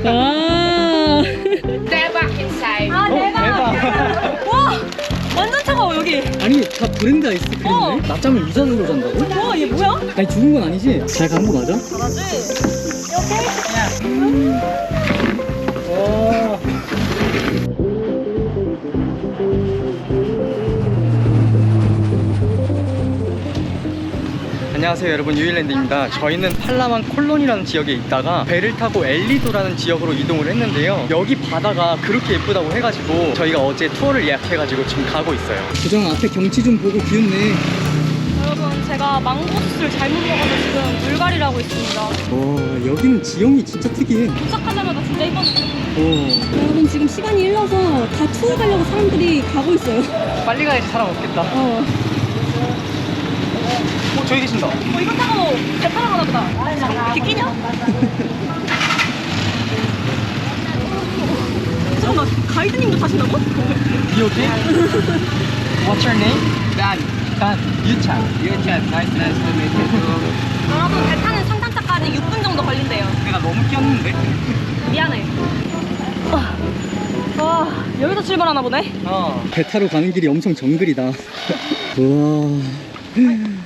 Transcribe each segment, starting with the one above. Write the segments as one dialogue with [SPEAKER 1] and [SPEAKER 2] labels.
[SPEAKER 1] 아,
[SPEAKER 2] 대박 inside.
[SPEAKER 1] 아 대박. 와, 완전 차가워 여기.
[SPEAKER 3] 아니 다 브랜드 아이스크림이네? 낮잠을 이 자세로 잔다고?
[SPEAKER 1] 와, 얘 뭐야?
[SPEAKER 3] 아니 죽은 건 아니지? 잘 간 거 맞아?
[SPEAKER 1] 잘하지.
[SPEAKER 3] 와. 안녕하세요 여러분, 유일랜드입니다. 저희는 팔라만 콜론이라는 지역에 있다가 배를 타고 엘리도라는 지역으로 이동을 했는데요. 여기 바다가 그렇게 예쁘다고 해가지고 저희가 어제 투어를 예약해가지고 지금 가고 있어요. 구정 앞에 경치 좀 보고 비웃네.
[SPEAKER 1] 여러분, 제가 망고스를 잘못 먹어서 지금 물갈이를 하고 있습니다.
[SPEAKER 3] 와, 여기는 지형이 진짜 특이해.
[SPEAKER 1] 도착하자마자 진짜 이뻤어요.
[SPEAKER 3] 오.
[SPEAKER 1] 여러분, 지금 시간이 일러서 다 투어 가려고 사람들이 가고 있어요.
[SPEAKER 3] 빨리 가야지 사람 없겠다. 저기 계신다.
[SPEAKER 1] 이거 타고 배 타러 가나 보다. 이렇게 끼냐? 잠깐만, 가이드님도 타신다고?
[SPEAKER 3] You okay? What's your name? Dan. Dan. 유찬.
[SPEAKER 2] 유찬, nice to meet you too.
[SPEAKER 1] 여러분, 배 타는 상탄차까지 6분 정도 걸린대요.
[SPEAKER 3] 내가 너무 끼었는데?
[SPEAKER 1] 미안해. 와, 여기서 출발하나 보네?
[SPEAKER 3] 배 타러 가는 길이 엄청 정글이다. 우와.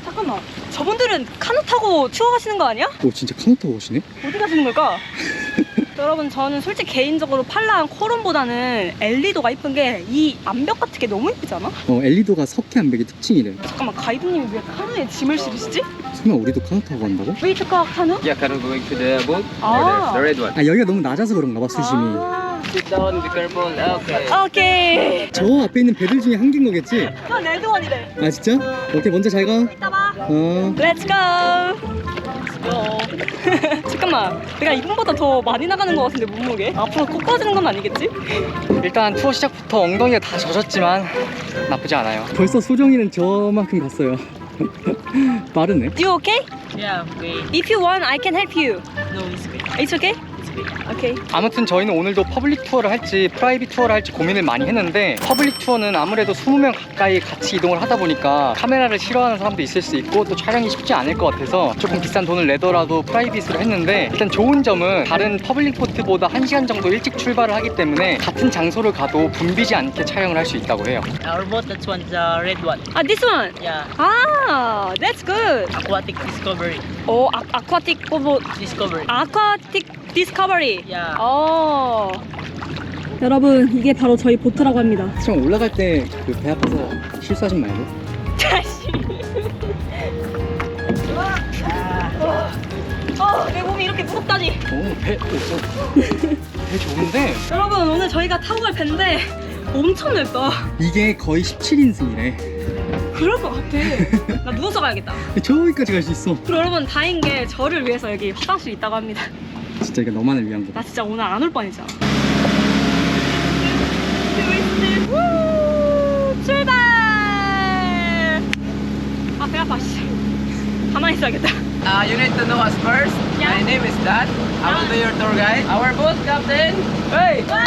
[SPEAKER 1] 잠깐만, 저분들은 카누 타고 투어 가시는 거 아니야?
[SPEAKER 3] 오, 진짜 카누 타고 가시네?
[SPEAKER 1] 어디 가시는 걸까? 여러분, 저는 솔직히 개인적으로 팔라한 코론보다는 엘리도가 이쁜 게 이 암벽 같은 게 너무 이쁘지 않아?
[SPEAKER 3] 엘리도가 석회 암벽의 특징이래.
[SPEAKER 1] 잠깐만, 가이드님이 왜 카누에 짐을 실으시지?
[SPEAKER 3] 설마 우리도 카누 타고 간다고?
[SPEAKER 1] 웨이트카 카누?
[SPEAKER 2] Yeah, can we going to the boat?
[SPEAKER 1] Ah.
[SPEAKER 2] Or the red one?
[SPEAKER 3] 아, 여기가 너무 낮아서 그런가 봐, 수심이.
[SPEAKER 1] 아,
[SPEAKER 2] Sit down, be careful. Okay.
[SPEAKER 1] 오케이.
[SPEAKER 3] 저 앞에 있는 배들 중에 한 개인 거겠지?
[SPEAKER 1] 저 레드원이래.
[SPEAKER 3] 아, 진짜? 오케이, 먼저 잘 가.
[SPEAKER 1] 이따 봐.
[SPEAKER 3] 어.
[SPEAKER 1] 렛츠 고. 잠깐만, 내가 이분보다 더 많이 나가는 것 같은데 몸무게? 앞으로 꼭 빠지는 건 아니겠지?
[SPEAKER 3] 일단 투어 시작부터 엉덩이가 다 젖었지만 나쁘지 않아요. 벌써 소정이는 저만큼 갔어요. 빠르네.
[SPEAKER 1] You okay?
[SPEAKER 2] Yeah, okay.
[SPEAKER 1] If you want, I can help you.
[SPEAKER 2] No, it's okay.
[SPEAKER 1] It's okay? Okay.
[SPEAKER 3] 아무튼 저희는 오늘도 퍼블릭 투어를 할지 프라이빗 투어를 할지 고민을 많이 했는데, 퍼블릭 투어는 아무래도 20명 가까이 같이 이동을 하다 보니까 카메라를 싫어하는 사람도 있을 수 있고 또 촬영이 쉽지 않을 것 같아서 조금 비싼 돈을 내더라도 프라이빗으로 했는데, 일단 좋은 점은 다른 퍼블릭 보트보다 1시간 정도 일찍 출발을 하기 때문에 같은 장소를 가도 붐비지 않게 촬영을 할 수 있다고 해요.
[SPEAKER 2] Our boat, that's one, the red one.
[SPEAKER 1] Ah, this one.
[SPEAKER 2] Yeah,
[SPEAKER 1] Ah, that's good.
[SPEAKER 2] aquatic discovery.
[SPEAKER 1] Oh, aquatic
[SPEAKER 2] Discovery.
[SPEAKER 1] aquatic discovery.
[SPEAKER 2] Yeah.
[SPEAKER 1] 어. 여러분, 이게 바로 저희 보트라고 합니다.
[SPEAKER 3] 좀 올라갈 때 그 배 앞에서 실수하지 말고.
[SPEAKER 1] 다시. 내 몸이 이렇게 무겁다니.
[SPEAKER 3] 오, 배 좋은데?
[SPEAKER 1] 여러분, 오늘 저희가 타고 갈 배인데 엄청 넓다.
[SPEAKER 3] 이게 거의 17인승이래.
[SPEAKER 1] 그럴 것 같아. 나 누워서 가야겠다.
[SPEAKER 3] 저기까지 갈 수 있어.
[SPEAKER 1] 그리고 여러분, 다행인 게 저를 위해서 여기 화장실이 있다고 합니다.
[SPEAKER 3] 진짜 이거 너만을 위한 거다.
[SPEAKER 1] 나 진짜 오늘 안 올 뻔했잖아. 출발! 아, 배 아파. 씨. 가만히 있어야겠다.
[SPEAKER 2] You need to know us first.
[SPEAKER 1] Yeah.
[SPEAKER 2] My name is Dan. I will be your tour guide. Our boat captain. Hey!
[SPEAKER 3] 와.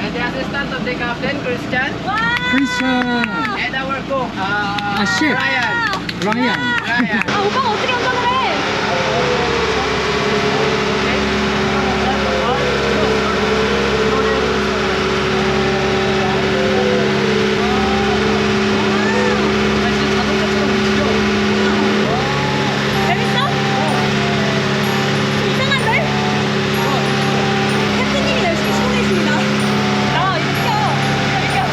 [SPEAKER 2] And the assistant of the captain, Christian.
[SPEAKER 3] 크리스찬.
[SPEAKER 2] And our cook,
[SPEAKER 3] chef.
[SPEAKER 2] Ryan.
[SPEAKER 3] 라이안.
[SPEAKER 2] Ryan.
[SPEAKER 1] 아, 오빠가 어떻게 운전을 해? 재밌어? 좀 이상한데? 캡틴님이 열심히 쉬고 계십니다. 나 이거 켜.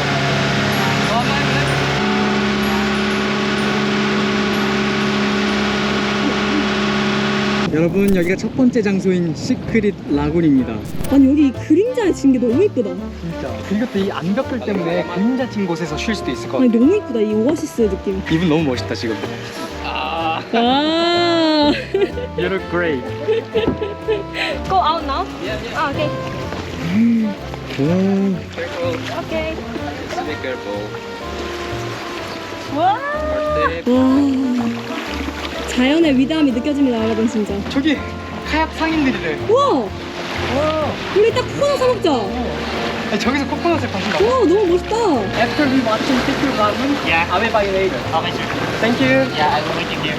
[SPEAKER 3] 여러분, 여기가 첫 번째 장소인 시크릿 라군입니다.
[SPEAKER 1] 아니, 여기 그림자에 진 게 너무 이쁘다.
[SPEAKER 3] 진짜. 그리고 또 이 암벽들 때문에 그림자 진 곳에서 쉴 수도 있을 것
[SPEAKER 1] 아니,
[SPEAKER 3] 같아.
[SPEAKER 1] 너무 이쁘다. 이 오아시스 느낌.
[SPEAKER 3] 이분 너무 멋있다 지금.
[SPEAKER 1] 아.
[SPEAKER 3] You look great.
[SPEAKER 1] Go out now? 아, 오케이.
[SPEAKER 3] 와.
[SPEAKER 2] Careful.
[SPEAKER 1] 오케이.
[SPEAKER 2] Be careful.
[SPEAKER 1] 와.
[SPEAKER 2] Step.
[SPEAKER 1] 와. 자연의 위대함이 느껴집니다, 여러분, 진짜.
[SPEAKER 3] 저기 카약 상인들이래.
[SPEAKER 1] 우와!
[SPEAKER 3] 와.
[SPEAKER 1] 우리 딱 코코넛 사 먹자.
[SPEAKER 3] 아니, 저기서 코코넛을 파신다고?
[SPEAKER 1] 와, 너무 멋있다.
[SPEAKER 3] After we watching Secret Lagoon,
[SPEAKER 2] Yeah.
[SPEAKER 3] I will buy later.
[SPEAKER 2] Okay, sure.
[SPEAKER 3] Thank you.
[SPEAKER 2] Yeah, I will waiting here.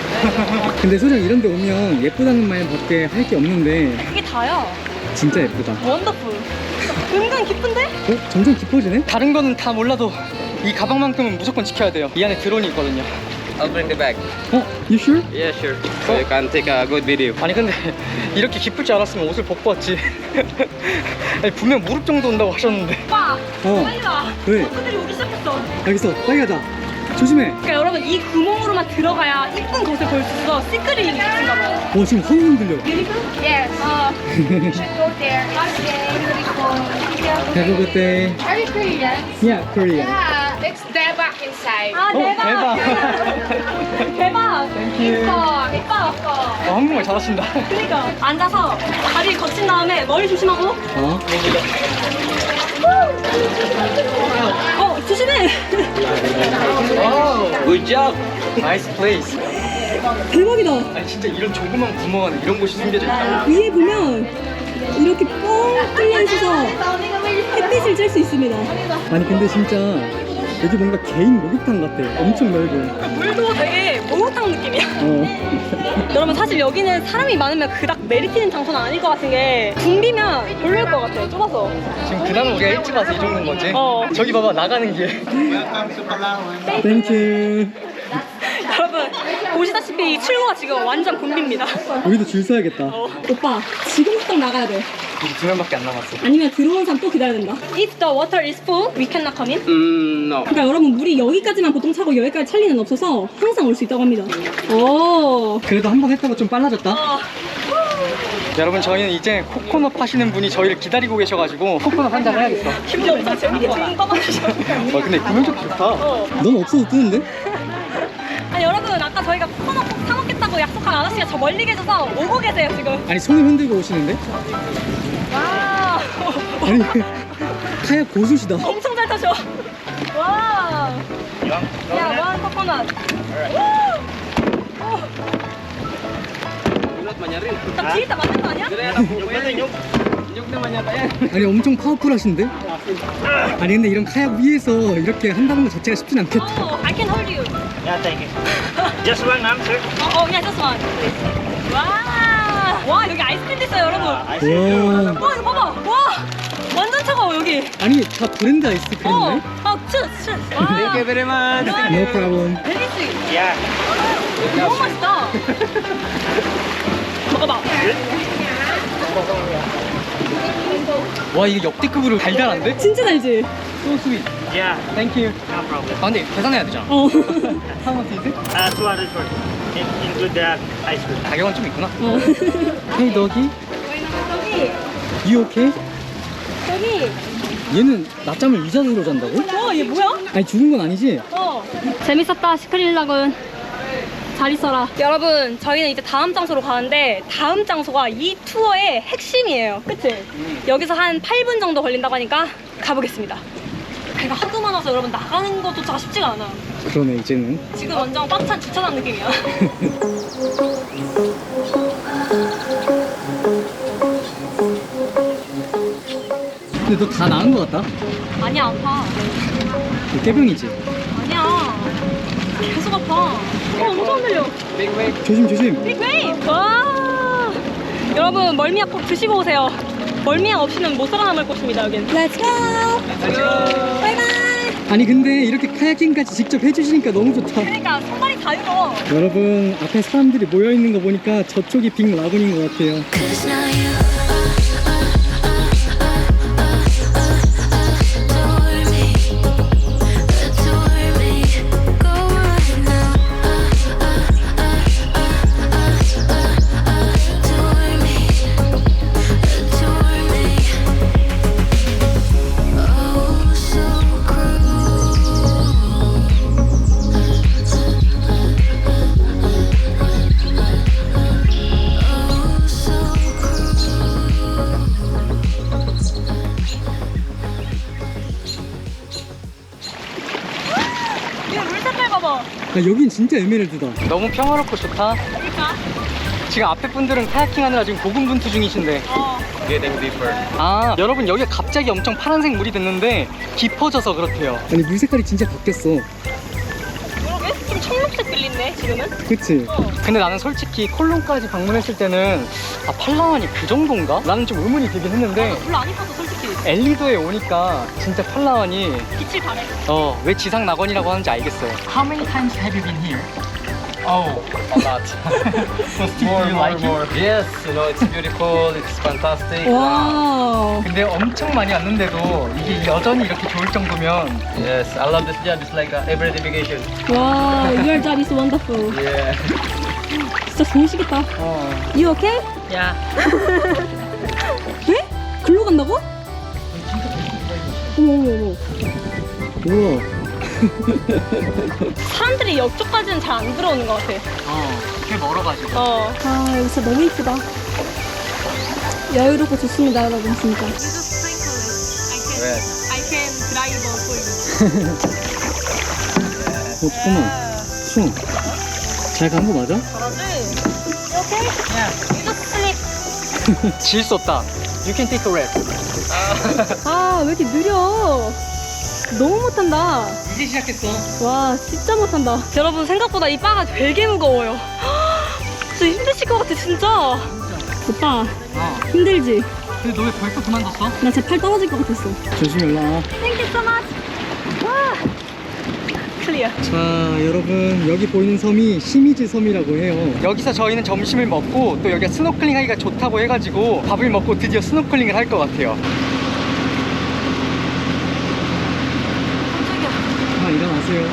[SPEAKER 3] 근데 소정 이런 데 오면 예쁘다는 말밖에 할 게 없는데
[SPEAKER 1] 그게 다 다야.
[SPEAKER 3] 진짜 예쁘다.
[SPEAKER 1] 원더풀. 은근 기쁜데?
[SPEAKER 3] 점점 깊어지네? 다른 거는 다 몰라도 이 가방만큼은 무조건 지켜야 돼요. 이 안에 드론이 있거든요.
[SPEAKER 2] I'll bring the bag.
[SPEAKER 3] You sure?
[SPEAKER 2] Yeah, sure. So you can take a good video.
[SPEAKER 3] 아니 근데 이렇게 기쁠 줄 알았으면 옷을 벗고 왔지. 아니, 분명 무릎 정도 온다고 하셨는데.
[SPEAKER 1] 오빠, 빨리 와.
[SPEAKER 3] 왜?
[SPEAKER 1] 친구들이 오기 시작했어.
[SPEAKER 3] 알겠어, 빨리 가자. 조심해.
[SPEAKER 1] 그러니까 여러분 이 구멍으로만 들어가야 이쁜 것을 볼 수 있어. 시크릿이 있는가 봐요.
[SPEAKER 3] 지금 황금 들려.
[SPEAKER 4] Yes. You should go there. Okay.
[SPEAKER 3] Have a good day.
[SPEAKER 4] Are you Korean?
[SPEAKER 3] Yeah, Korea.
[SPEAKER 4] Yeah. It's Daebak inside.
[SPEAKER 1] 아 대박. 대박.
[SPEAKER 4] 이뻐.
[SPEAKER 3] 이뻐. 한국말 잘하신다.
[SPEAKER 1] 그러니까 앉아서 다리 거친 다음에 머리 조심하고. 조심해.
[SPEAKER 2] Good job.
[SPEAKER 3] Nice place.
[SPEAKER 1] 대박이다.
[SPEAKER 3] 아니 진짜 이런 조그만 구멍 안에 이런 곳이 숨겨져 있다고?
[SPEAKER 1] 위에 보면 이렇게 뻥 뚫려 있어서 햇빛을 쬐 수 있습니다.
[SPEAKER 3] 아니 근데 진짜 여기 뭔가 개인 목욕탕 같아. 엄청 넓고.
[SPEAKER 1] 물도 되게 목욕탕 느낌이야. 여러분 사실 여기는 사람이 많으면 그닥 메리트 있는 장소는 아닐 것 같은 게 붐비면 별로일 것 같아. 좁아서. 지금 그나마 우리가 일찍 와서 이 정도인 거지? 저기 봐봐 나가는 길. 땡큐. 여러분 보시다시피 이 출구가 지금 완전 붐비입니다.
[SPEAKER 3] 여기도 줄 서야겠다.
[SPEAKER 1] 오빠 지금 딱 나가야 돼.
[SPEAKER 3] 이제 2명밖에 안 남았어.
[SPEAKER 1] 아니면 들어온 사람 또 기다려야 된다. If the water is full, we cannot come in.
[SPEAKER 2] No.
[SPEAKER 1] 그러니까 여러분 물이 여기까지만 보통 차고 여기까지 찰 리는 없어서 항상 올 수 있다고 합니다. 오.
[SPEAKER 3] 그래도 한 번 했다가 좀 빨라졌다. 여러분 저희는 이제 코코넛 파시는 분이 저희를 기다리고 계셔가지고 코코넛 한 잔 해야겠어.
[SPEAKER 1] 기분이 없어. 재밌게 등 떠받으셔.
[SPEAKER 3] 근데 구명조끼 좋다. 넌 없어도 뜨는데?
[SPEAKER 1] 아니 여러분 아까 저희가 코코넛 꼭 사 먹겠다고 약속한 아저씨가 저 멀리 계셔서 오고 계세요 지금.
[SPEAKER 3] 아니 손을 흔들고 오시는데?
[SPEAKER 1] 와.
[SPEAKER 3] 아니 카약 고수시다.
[SPEAKER 1] 엄청 잘 타셔. 와. 야, 원 코코넛. 나 뒤에 있다 맞는 거 아니야?
[SPEAKER 3] 아니 엄청 파워풀하신데? 아니 근데 이런 카약 위에서 이렇게 한다는 것 자체가 쉽진 않겠다.
[SPEAKER 1] I can hold you.
[SPEAKER 5] Yeah, thank you. Just one, ma'am, sir.
[SPEAKER 1] yeah, just one. please. 와, 여기 아이스크림도 있어요, 여러분.
[SPEAKER 3] 와.
[SPEAKER 1] 와, 이거 봐봐. 와, 완전 차가워 여기.
[SPEAKER 3] 아니 다 브랜드 아이스크림이네?
[SPEAKER 1] 치즈.
[SPEAKER 2] Thank you very much.
[SPEAKER 3] No problem.
[SPEAKER 1] 베리 스윗.
[SPEAKER 5] Yeah.
[SPEAKER 1] 너무 맛있다. 먹어봐.
[SPEAKER 3] 와 이게 역대급으로 달달한데?
[SPEAKER 1] 진짜 달지?
[SPEAKER 3] So sweet.
[SPEAKER 5] Yeah,
[SPEAKER 3] Thank you.
[SPEAKER 5] no problem.
[SPEAKER 3] 아 근데 계산해야 되잖아.
[SPEAKER 1] 어.
[SPEAKER 3] How much is it?
[SPEAKER 5] 200 for include the ice cream.
[SPEAKER 3] 가격은 좀 있구나. Hey doggy,
[SPEAKER 1] 저기,
[SPEAKER 3] you okay?
[SPEAKER 1] 저기.
[SPEAKER 3] 얘는 낮잠을 이 자세로 잔다고?
[SPEAKER 1] 얘 뭐야?
[SPEAKER 3] 아니 죽은 건 아니지?
[SPEAKER 1] 재밌었다 시크릴라군. 잘 있어라. 여러분 저희는 이제 다음 장소로 가는데 다음 장소가 이 투어의 핵심이에요. 그치? 여기서 한 8분 정도 걸린다고 하니까 가보겠습니다. 배가 하도 많아서 여러분 나가는 것조차가 쉽지가 않아.
[SPEAKER 3] 그러네 이제는.
[SPEAKER 1] 지금 완전 꽉 찬 주차장 느낌이야.
[SPEAKER 3] 근데 너 다 나은 것 같다?
[SPEAKER 1] 아니야 아파.
[SPEAKER 3] 너 깨병이지?
[SPEAKER 1] 아니야 계속 아파. 엄청 들려.
[SPEAKER 3] 조심 조심.
[SPEAKER 1] 빅웨이브! 와! 여러분 멀미약 꼭 드시고 오세요. 멀미약 없이는 못 살아남을 곳입니다 여긴. Let's go! 바이바이!
[SPEAKER 3] 아니 근데 이렇게 카야킹까지 직접 해주시니까 너무 좋다.
[SPEAKER 1] 그러니까 손발이 다 익어.
[SPEAKER 3] 여러분 앞에 사람들이 모여있는 거 보니까 저쪽이 빅 라군인 것 같아요.
[SPEAKER 6] Cause now you adore me. Go right now. Adore me. Adore me. Oh, so Oh, so
[SPEAKER 1] 얘 물 색깔 봐봐.
[SPEAKER 3] 야, 여긴 진짜 에메랄드다. 너무 평화롭고 좋다.
[SPEAKER 1] 그러니까.
[SPEAKER 3] 지금 앞에 분들은 카야킹 하느라 지금 고군분투 중이신데.
[SPEAKER 2] Getting deeper.
[SPEAKER 3] 아 여러분 여기가 갑자기 엄청 파란색 물이 됐는데 깊어져서 그렇대요. 아니 물 색깔이 진짜 바뀌었어.
[SPEAKER 1] 그러게? 좀 청록색 빌린데 지금은?
[SPEAKER 3] 그치? 근데 나는 솔직히 콜론까지 방문했을 때는 아 팔라완이 그 정도인가? 나는 좀 의문이 들긴 했는데
[SPEAKER 1] 별로 안 이뻤어 솔직히.
[SPEAKER 3] 엘리도에 오니까 진짜 팔라완이
[SPEAKER 1] 빛을 발해.
[SPEAKER 3] 왜 지상 낙원이라고 하는지 알겠어요. How many times have you been here?
[SPEAKER 2] Oh, a lot.
[SPEAKER 3] Do you like it?
[SPEAKER 2] Yes, you know, it's beautiful, it's fantastic.
[SPEAKER 1] 와.
[SPEAKER 3] 근데 엄청 많이 왔는데도 이게 여전히 이렇게 좋을 정도면
[SPEAKER 2] Yes, I love this job. It's like a everyday vacation.
[SPEAKER 1] 와, your job is wonderful.
[SPEAKER 2] Yeah.
[SPEAKER 1] 진짜 좋으시겠다. You okay?
[SPEAKER 2] Yeah.
[SPEAKER 1] 에? 글로 간다고? 어머 어머 어머.
[SPEAKER 3] 우와.
[SPEAKER 1] 사람들이 옆쪽까지는 잘 안 들어오는 것 같아.
[SPEAKER 3] 꽤 멀어가지고.
[SPEAKER 1] 아, 여기 진짜 너무 이쁘다. 여유롭고 좋습니다, 여러분, 진짜.
[SPEAKER 2] Yes.
[SPEAKER 1] I can drive for you.
[SPEAKER 3] 잠깐만. 수영. 잘 간 거 맞아?
[SPEAKER 1] 잘하지? You okay? Yeah. You just sleep.
[SPEAKER 3] 질 수 없다. You can take a rest.
[SPEAKER 1] 아, 왜 이렇게 느려? 너무 못한다.
[SPEAKER 3] 이제 시작했어.
[SPEAKER 1] 와, 진짜 못한다. 여러분, 생각보다 이 바가 되게 무거워요. 진짜 힘드실 것 같아, 진짜. 오빠, 힘들지?
[SPEAKER 3] 근데 너 왜 벌써 그만뒀어?
[SPEAKER 1] 나 제 팔 떨어질 것 같았어.
[SPEAKER 3] 조심히 올라와.
[SPEAKER 1] Thank you so much. 와, 클리어.
[SPEAKER 3] 자, 여러분 여기 보이는 섬이 시미즈 섬이라고 해요. 여기서 저희는 점심을 먹고 또 여기가 스노클링 하기가 좋다고 해가지고 밥을 먹고 드디어 스노클링을 할 것 같아요. 아, 일어나세요.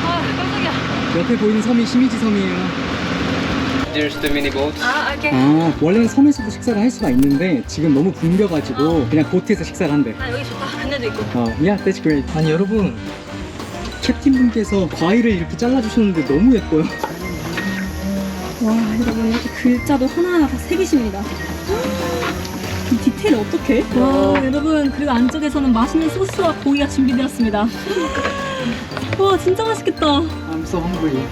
[SPEAKER 1] 아, 깜짝이야.
[SPEAKER 3] 옆에 보이는 섬이 시미즈 섬이에요.
[SPEAKER 2] There's the mini boats.
[SPEAKER 1] 아, 오케이.
[SPEAKER 3] 아, 원래는 섬에서도 식사를 할 수가 있는데 지금 너무 붐벼가지고 그냥 보트에서 식사를 한대.
[SPEAKER 1] 아, 여기 좋다. 그네도 있고.
[SPEAKER 3] Yeah, that's great. 아니 여러분, 캡틴분께서 과일을 이렇게 잘라주셨는데 너무 예뻐요.
[SPEAKER 1] 와, 여러분, 이렇게 글자도 하나하나 다 새기십니다. 이 디테일을 어떡해? 와, 여러분, 그리고 안쪽에서는 맛있는 소스와 고기가 준비되었습니다. 와, 진짜 맛있겠다.
[SPEAKER 3] I'm so hungry.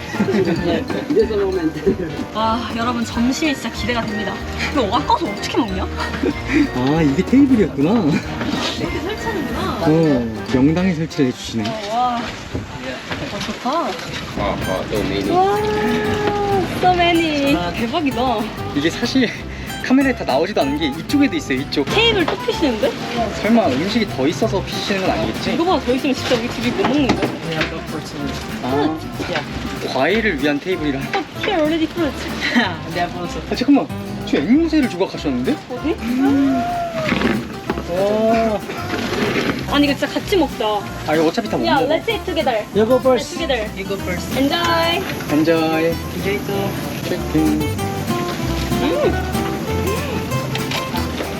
[SPEAKER 1] 와, 여러분, 점심이 진짜 기대가 됩니다. 이거 아까워서 어떻게 먹냐?
[SPEAKER 3] 아, 이게 테이블이었구나.
[SPEAKER 1] 이렇게 설치하는구나.
[SPEAKER 3] 명당에 설치를 해주시네.
[SPEAKER 1] 와, 좋다.
[SPEAKER 2] So many.
[SPEAKER 1] 와, so many. 대박이다.
[SPEAKER 3] 이게 사실 카메라에 다 나오지도 않은 게 이쪽에도 있어요, 이쪽.
[SPEAKER 1] 테이블 또 피시는데?
[SPEAKER 3] 설마 음식이 더 있어서 피시는 건 아니겠지?
[SPEAKER 1] 이거보다 더 있으면 진짜 우리 집이 못 먹는데?
[SPEAKER 3] 아, 과일을 위한 테이블이라.
[SPEAKER 1] Here already fruit.
[SPEAKER 3] 아, 잠깐만, 저 앵무새를 조각하셨는데?
[SPEAKER 1] 어디?
[SPEAKER 3] 와.
[SPEAKER 1] 아니 이거 진짜 같이 먹자.
[SPEAKER 3] 아, 이거 어차피 다 못
[SPEAKER 1] Yeah,
[SPEAKER 3] 먹어.
[SPEAKER 1] let's eat together.
[SPEAKER 3] You go
[SPEAKER 1] Let's
[SPEAKER 3] first.
[SPEAKER 1] together.
[SPEAKER 2] You go first.
[SPEAKER 1] Enjoy.
[SPEAKER 3] Enjoy. Enjoy too. 치킨.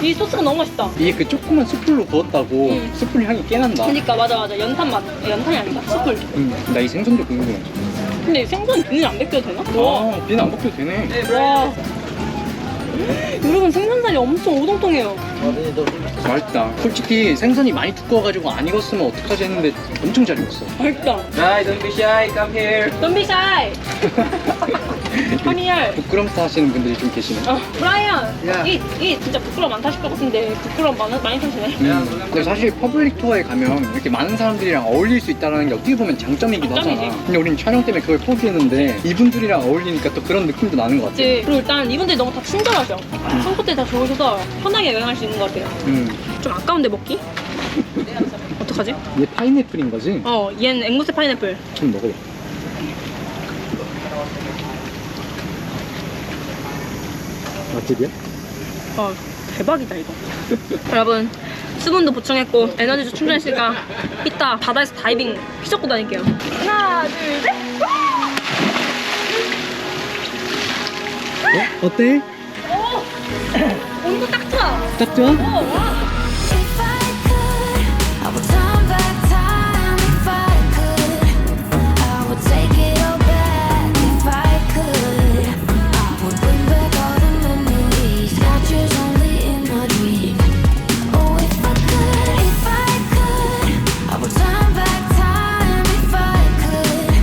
[SPEAKER 1] 이 소스가 너무 맛있다.
[SPEAKER 3] 이게 그 조그만 숯불로 구웠다고 숯불 향이 꽤 난다.
[SPEAKER 1] 그니까 맞아. 연탄 맛. 연탄이 아니다. 숯불.
[SPEAKER 3] 나 이 생선도 궁금해.
[SPEAKER 1] 근데 생선 비늘 안 벗겨도 되나?
[SPEAKER 3] 아, 비는 안 벗겨도 되네.
[SPEAKER 1] 와. 여러분 생선살이 엄청 오동통해요.
[SPEAKER 3] 맛있다. 솔직히 생선이 많이 두꺼워가지고 안 익었으면 어떡하지 했는데 엄청 잘 익었어.
[SPEAKER 1] 맛있다.
[SPEAKER 2] Guys, don't be shy. Come here.
[SPEAKER 1] Don't be shy. Come here.
[SPEAKER 3] 부끄럼타 하시는 분들이 좀 계시네.
[SPEAKER 1] 브라이언.
[SPEAKER 2] Yeah.
[SPEAKER 1] 이 진짜 부끄러움 많다실 것 같은데 부끄러움 많이 타시네.
[SPEAKER 3] 근데 사실 퍼블릭 투어에 가면 이렇게 많은 사람들이랑 어울릴 수 있다는 게 어떻게 보면 장점이기도
[SPEAKER 1] 장점이지.
[SPEAKER 3] 하잖아. 근데 우린 촬영 때문에 그걸 포기했는데 이분들이랑 어울리니까 또 그런 느낌도 나는 것 같아.
[SPEAKER 1] 그치. 그리고 일단 이분들이 너무 다 친절하셔. 손끝들이 다 좋으셔서 편하게 여행할 수 있는 것 같아요. 좀 아까운데 먹기? 어떡하지?
[SPEAKER 3] 얘 파인애플인 거지?
[SPEAKER 1] 얘는 앵무새 파인애플.
[SPEAKER 3] 좀 먹어봐. 맛집이야?
[SPEAKER 1] 대박이다 이거. 여러분 수분도 보충했고 에너지도 충전했으니까 이따 바다에서 다이빙 휘젓고 다닐게요. 하나 둘 셋.
[SPEAKER 3] 어때?
[SPEAKER 1] 온도 딱 좋아.
[SPEAKER 3] 딱 좋아?
[SPEAKER 1] 와.
[SPEAKER 6] If I could, I would turn back time. If I could, I would take it all back. If I could, I would bring back all the memories, not yours, only in my dream. Oh, if I could, I would turn back time. If I could,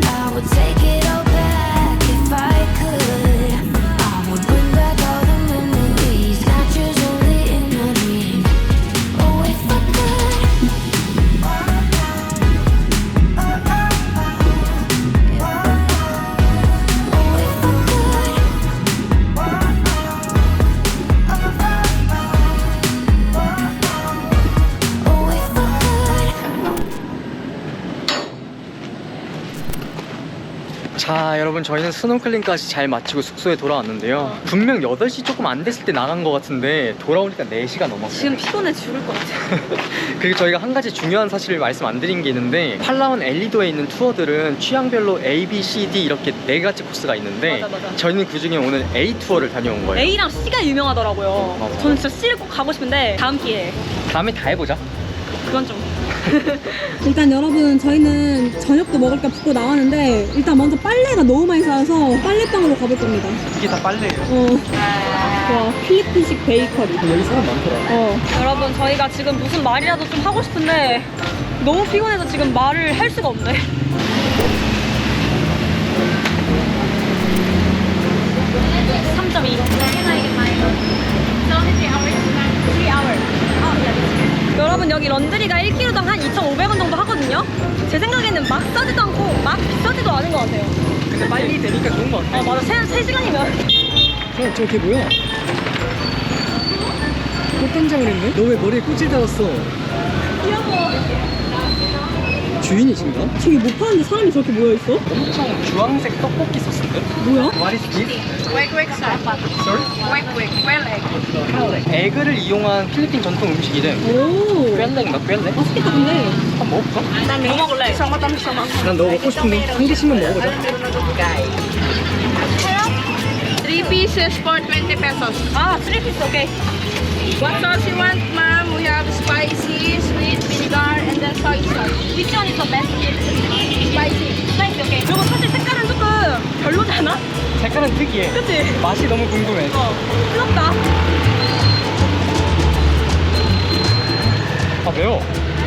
[SPEAKER 6] I would take it all back. If I could, I would bring back all the memories, not yours, only in my dream.
[SPEAKER 3] 자, 여러분 저희는 스노클링까지 잘 마치고 숙소에 돌아왔는데요. 분명 8시 조금 안 됐을 때 나간 것 같은데 돌아오니까 4시가 넘었어요.
[SPEAKER 1] 지금 피곤해 죽을 것 같아요.
[SPEAKER 3] 그리고 저희가 한 가지 중요한 사실을 말씀 안 드린 게 있는데 팔라완 엘리도에 있는 투어들은 취향별로 A, B, C, D 이렇게 4가지 코스가 있는데
[SPEAKER 1] 맞아.
[SPEAKER 3] 저희는 그중에 오늘 A 투어를 다녀온 거예요.
[SPEAKER 1] A랑 C가 유명하더라고요.
[SPEAKER 3] 맞아.
[SPEAKER 1] 저는 진짜 C를 꼭 가고 싶은데 다음 기회에.
[SPEAKER 3] 다음에 다 해보자.
[SPEAKER 1] 그건 좀.
[SPEAKER 7] 일단 여러분 저희는 저녁도 먹을 게 없고 나왔는데 일단 먼저 빨래가 너무 많이 쌓여서 빨래방으로 가볼 겁니다.
[SPEAKER 3] 이게 다 빨래예요.
[SPEAKER 7] 와 필리핀식 베이커리.
[SPEAKER 3] 여기 사람 많더라.
[SPEAKER 1] 여러분 저희가 지금 무슨 말이라도 좀 하고 싶은데 너무 피곤해서 지금 말을 할 수가 없네. 여러분 여기 런드리가 1kg당 한 2,500원 정도 하거든요. 제 생각에는 막 싸지도 않고 막 비싸지도 않은 것 같아요.
[SPEAKER 3] 근데 빨리 되니까 좋은 것 같아.
[SPEAKER 1] 맞아 3시간이면
[SPEAKER 3] 저게 뭐야? 꽃단장을 했네? 너 왜 머리에 꽃을 달았어?
[SPEAKER 1] 귀여워.
[SPEAKER 3] 주인이신가?
[SPEAKER 7] 저기 못 파는데 사람이 저렇게 모여있어?
[SPEAKER 3] 엄청 주황색 떡볶이 소스인데?
[SPEAKER 7] 뭐야?
[SPEAKER 3] What is this?
[SPEAKER 4] Wait, sir.
[SPEAKER 3] Sorry?
[SPEAKER 4] Wait, well egg.
[SPEAKER 3] 에그를 이용한 필리핀 전통 음식이래.
[SPEAKER 7] 오
[SPEAKER 3] 꿰렉인가 꿰렉?
[SPEAKER 7] 맛있겠다 근데.
[SPEAKER 3] 한번 먹어볼까?
[SPEAKER 1] 뭐 먹을래?
[SPEAKER 3] 난 너 먹고 싶은데 한 개씩만 먹어보자.
[SPEAKER 4] 3 pieces for 20 pesos.
[SPEAKER 1] 아 3피스 오케이.
[SPEAKER 4] What sauce you want, ma'am? We have spicy, sweet, vinegar, and then soy sauce.
[SPEAKER 1] Which one is the best?
[SPEAKER 4] Spicy.
[SPEAKER 1] 스파이시 오케이. 그리고 사실 색깔은 조금 별로잖아?
[SPEAKER 3] 색깔은 특이해.
[SPEAKER 1] 그치?
[SPEAKER 3] 맛이 너무 궁금해.
[SPEAKER 1] 뜨겁다.
[SPEAKER 3] 아 매워.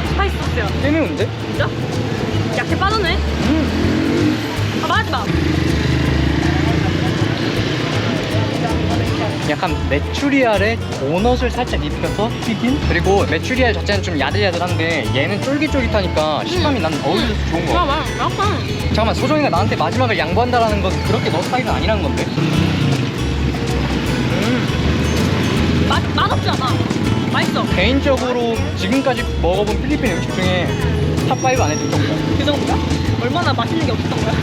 [SPEAKER 1] 스파이시 소스야.
[SPEAKER 3] 꽤 매운데?
[SPEAKER 1] 진짜? 약해 빠졌네. 아 말하지 마.
[SPEAKER 3] 약간 메추리알에 도넛을 살짝 입혀서 튀긴? 그리고 메추리알 자체는 좀 야들야들한데 얘는 쫄깃쫄깃하니까 식감이 난 어울려서 좋은 거 같아.
[SPEAKER 1] 약간
[SPEAKER 3] 잠깐만, 소정이가 나한테 마지막을 양보한다라는 건 그렇게 너 스타일은 아니란 건데?
[SPEAKER 1] 맛없지 않아. 맛있어.
[SPEAKER 3] 개인적으로 지금까지 먹어본 필리핀 음식 중에 탑5 안에 들 정도.
[SPEAKER 1] 그 정도야? 얼마나 맛있는 게 없었던 거야?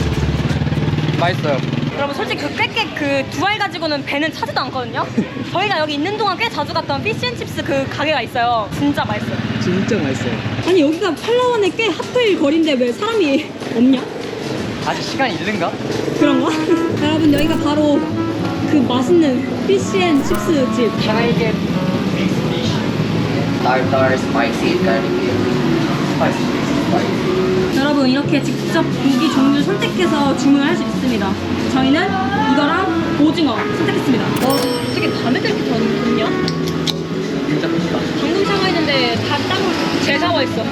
[SPEAKER 3] 맛있어요.
[SPEAKER 1] 여러분 솔직히 그 두 알 가지고는 배는 차지도 않거든요. 저희가 여기 있는 동안 꽤 자주 갔던 피시앤칩스 그 가게가 있어요. 진짜 맛있어요.
[SPEAKER 3] 진짜 맛있어요.
[SPEAKER 7] 아니 여기가 팔라완에 꽤 핫플 거리인데 왜 사람이 없냐?
[SPEAKER 3] 아직 시간이 있는가?
[SPEAKER 7] 그런가? 여러분 여기가 바로 그 맛있는 피시앤칩스 집.
[SPEAKER 3] Can I get this dish?
[SPEAKER 2] Tartar spicy garlic.
[SPEAKER 3] Spicy.
[SPEAKER 7] 여러분 이렇게 직접 고기 종류 선택해서 주문할 수 있습니다. 저희는 이거랑 오징어 선택했습니다.
[SPEAKER 1] 어떻게 밤에도 이렇게 덥냐?
[SPEAKER 3] 진짜 맛있다.
[SPEAKER 1] 방금 샤워했는데 다 땀을 재샤워했어.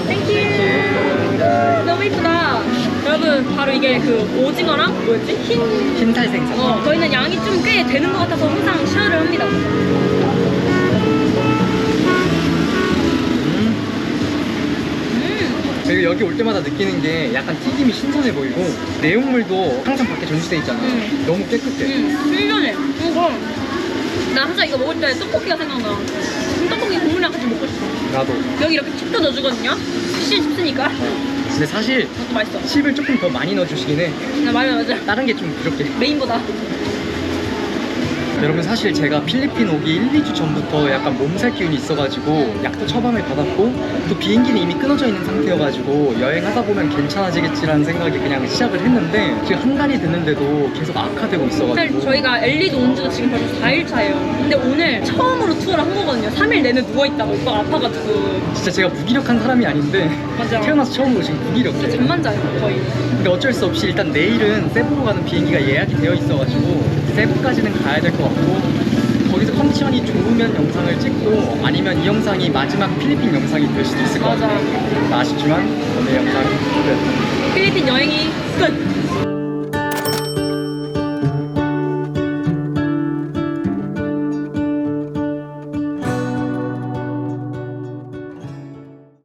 [SPEAKER 1] 땡큐. 너무 이쁘다. 여러분 바로 이게 그 오징어랑 뭐였지?
[SPEAKER 3] 흰살 생선.
[SPEAKER 1] 저희는 양이 좀 꽤 되는 것 같아서 항상 샤워를 합니다.
[SPEAKER 3] 그리고 여기 올 때마다 느끼는 게 약간 튀김이 신선해 보이고 내용물도 항상 밖에 전시돼 있잖아. 너무 깨끗해.
[SPEAKER 1] 신선해. 나 항상 이거 먹을 때 떡볶이가 생각나. 떡볶이 국물이랑 같이 먹고 싶어.
[SPEAKER 3] 나도.
[SPEAKER 1] 여기 이렇게 칩도 넣어주거든요. 피쉬 칩스니까.
[SPEAKER 3] 근데 사실
[SPEAKER 1] 그것도 맛있어.
[SPEAKER 3] 칩을 조금 더 많이 넣어주시긴 해.
[SPEAKER 1] 맞아.
[SPEAKER 3] 다른 게 좀 부족해.
[SPEAKER 1] 메인보다.
[SPEAKER 3] 여러분 사실 제가 필리핀 오기 1, 2주 전부터 약간 몸살 기운이 있어가지고 약도 처방을 받았고 또 비행기는 이미 끊어져 있는 상태여가지고 여행하다 보면 괜찮아지겠지라는 생각이 그냥 시작을 했는데 지금 한 달이 됐는데도 계속 악화되고
[SPEAKER 1] 사실
[SPEAKER 3] 있어가지고
[SPEAKER 1] 저희가 엘리도 온 지도 지금 벌써 4일차예요. 근데 오늘 처음으로 투어를 한 거거든요. 3일 내내 누워있다가 오빠가 아파가지고.
[SPEAKER 3] 진짜 제가 무기력한 사람이 아닌데
[SPEAKER 1] 맞아.
[SPEAKER 3] 태어나서 처음으로 지금 무기력해.
[SPEAKER 1] 잠만 자요, 거의.
[SPEAKER 3] 근데 어쩔 수 없이 일단 내일은 세부로 가는 비행기가 예약이 되어 있어가지고 세부까지는 가야 될 것 같고 거기서 컨디션이 좋으면 영상을 찍고 아니면 이 영상이 마지막 필리핀 영상이 될 수도 있을 것
[SPEAKER 1] 맞아.
[SPEAKER 3] 같아요. 아쉽지만 오늘 영상은 끝.
[SPEAKER 1] 필리핀 여행이 끝!